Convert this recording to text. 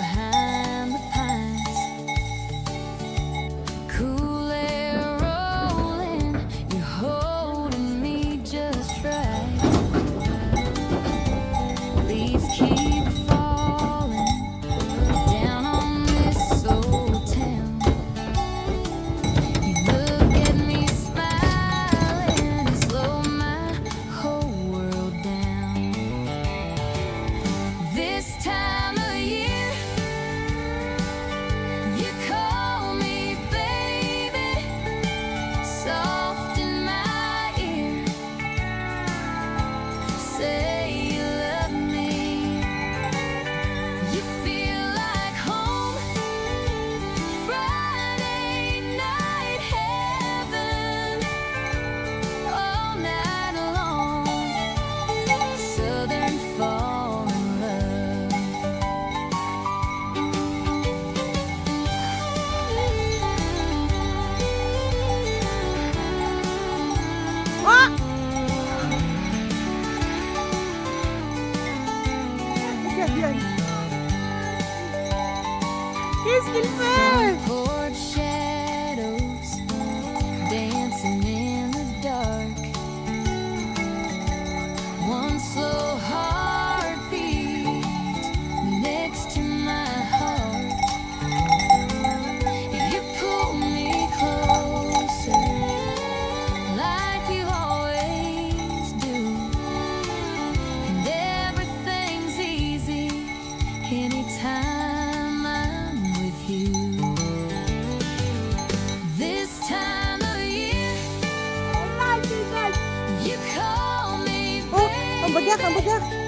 behind the pines. Cool air rolling, you're holding me just right. Leaves keep falling down on this old town. You look at me smiling and slow my whole world down. This time of year, you call me baby, soft in my ear. Say you love me. You feel like home. Friday night heaven, all night long. Southern fall in love. Ah! Yan. Kiss, Gilbert! Poured shadows dancing in the dark. One slow heartbeat next to my heart. You pull me closer like you always do, and everything's easy anytime I'm with you. This time of year, Alright, alright. you call me Oh, ang baby, bagyak, ang bagyak.